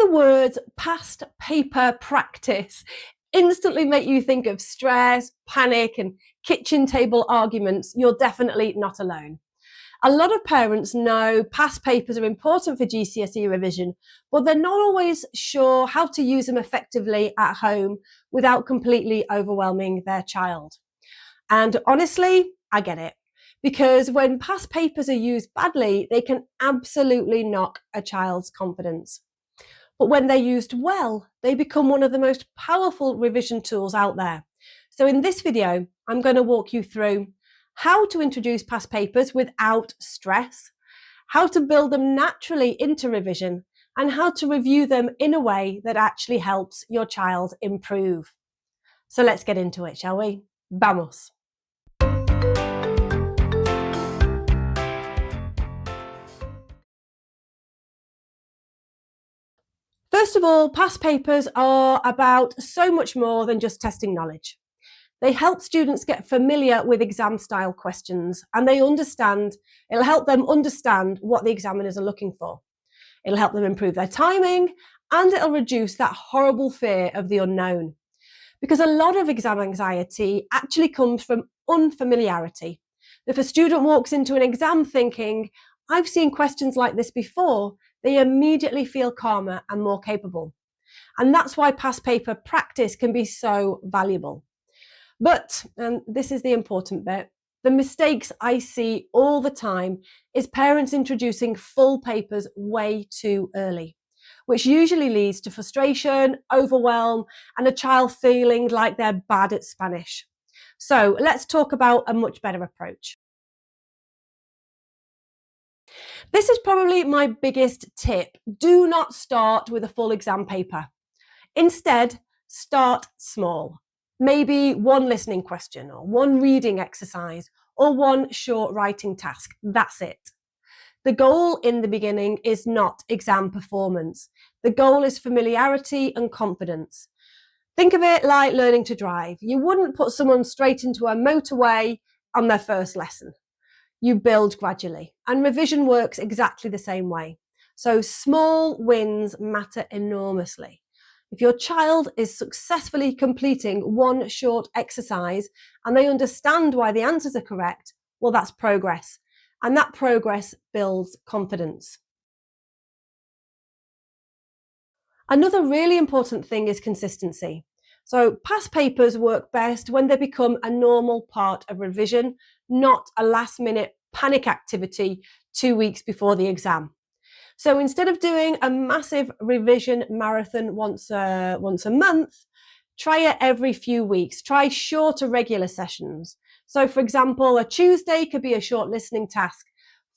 the words past paper practice instantly make you think of stress, panic, and kitchen table arguments, you're definitely not alone. A lot of parents know past papers are important for GCSE revision, but they're not always sure how to use them effectively at home without completely overwhelming their child. And honestly, I get it. Because when past papers are used badly, they can absolutely knock a child's confidence. But when they're used well, they become one of the most powerful revision tools out there. So in this video, I'm going to walk you through how to introduce past papers without stress, how to build them naturally into revision, and how to review them in a way that actually helps your child improve. So let's get into it, shall we? Vamos! First of all, past papers are about so much more than just testing knowledge. They help students get familiar with exam-style questions, and it'll help them understand what the examiners are looking for. It'll help them improve their timing, and it'll reduce that horrible fear of the unknown. Because a lot of exam anxiety actually comes from unfamiliarity. If a student walks into an exam thinking, I've seen questions like this before, they immediately feel calmer and more capable. And that's why past paper practice can be so valuable. But, and this is the important bit, the mistakes I see all the time is parents introducing full papers way too early, which usually leads to frustration, overwhelm, and a child feeling like they're bad at Spanish. So let's talk about a much better approach. This is probably my biggest tip. Do not start with a full exam paper. Instead, start small. Maybe one listening question or one reading exercise or one short writing task. That's it. The goal in the beginning is not exam performance. The goal is familiarity and confidence. Think of it like learning to drive. You wouldn't put someone straight into a motorway on their first lesson. You build gradually, and revision works exactly the same way. So small wins matter enormously. If your child is successfully completing one short exercise and they understand why the answers are correct, well, that's progress. And that progress builds confidence. Another really important thing is consistency. So past papers work best when they become a normal part of revision, not a last-minute panic activity 2 weeks before the exam. So instead of doing a massive revision marathon once a month, try it every few weeks. Try shorter regular sessions. So for example, a Tuesday could be a short listening task.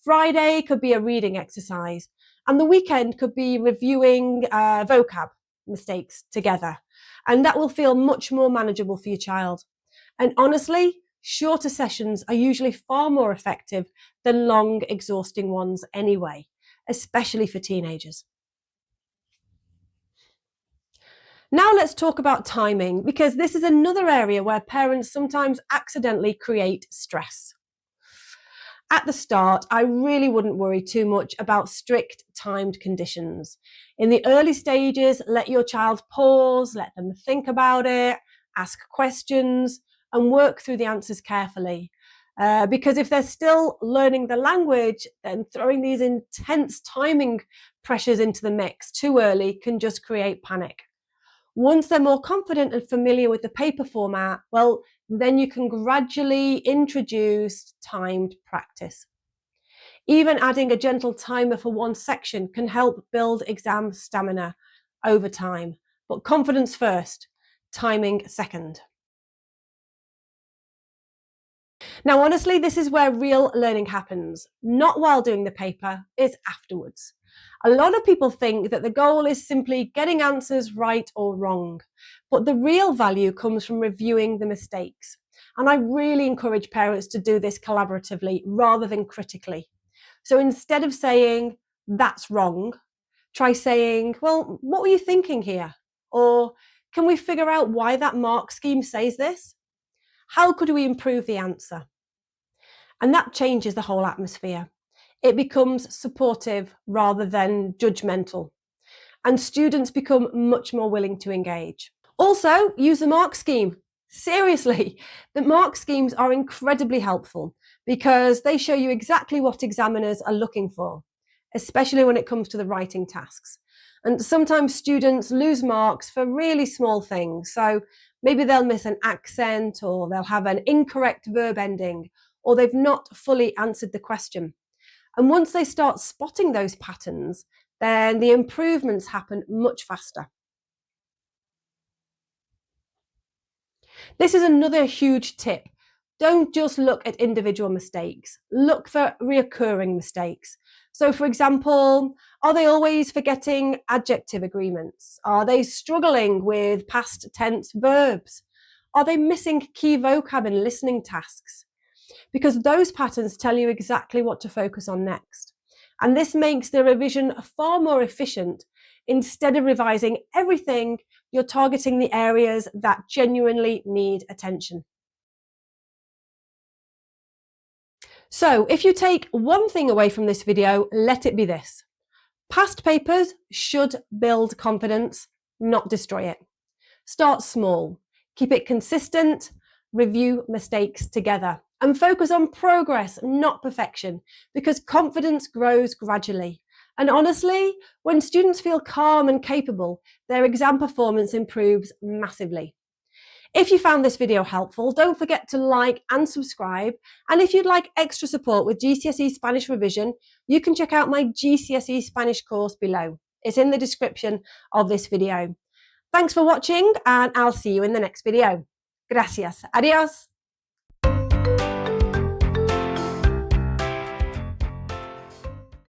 Friday could be a reading exercise. And the weekend could be reviewing vocab mistakes together. And that will feel much more manageable for your child. And honestly, shorter sessions are usually far more effective than long, exhausting ones anyway, especially for teenagers. Now let's talk about timing, because this is another area where parents sometimes accidentally create stress. At the start, I really wouldn't worry too much about strict timed conditions. In the early stages, let your child pause, let them think about it, ask questions, and work through the answers carefully. Because if they're still learning the language, then throwing these intense timing pressures into the mix too early can just create panic. Once they're more confident and familiar with the paper format, well, then you can gradually introduce timed practice. Even adding a gentle timer for one section can help build exam stamina over time. But confidence first, timing second. Now, honestly, this is where real learning happens, not while doing the paper, it's afterwards. A lot of people think that the goal is simply getting answers right or wrong, but the real value comes from reviewing the mistakes. And I really encourage parents to do this collaboratively rather than critically. So instead of saying, that's wrong, try saying, well, what were you thinking here? Or can we figure out why that mark scheme says this? How could we improve the answer? And that changes the whole atmosphere. It becomes supportive rather than judgmental. and students become much more willing to engage. Also, use the mark scheme. Seriously, the mark schemes are incredibly helpful because they show you exactly what examiners are looking for, especially when it comes to the writing tasks. And sometimes students lose marks for really small things. So maybe they'll miss an accent, or they'll have an incorrect verb ending, or they've not fully answered the question. And once they start spotting those patterns, then the improvements happen much faster. This is another huge tip. Don't just look at individual mistakes. Look for reoccurring mistakes. So, for example, are they always forgetting adjective agreements? Are they struggling with past tense verbs? Are they missing key vocab and listening tasks? Because those patterns tell you exactly what to focus on next. And this makes the revision far more efficient. Instead of revising everything, you're targeting the areas that genuinely need attention. So if you take one thing away from this video, let it be this. Past papers should build confidence, not destroy it. Start small, keep it consistent, review mistakes together, and focus on progress, not perfection, because confidence grows gradually. And honestly, when students feel calm and capable, their exam performance improves massively. If you found this video helpful, don't forget to like and subscribe. And if you'd like extra support with GCSE Spanish revision, you can check out my GCSE Spanish course below. It's in the description of this video. Thanks for watching, and I'll see you in the next video. Gracias. Adios.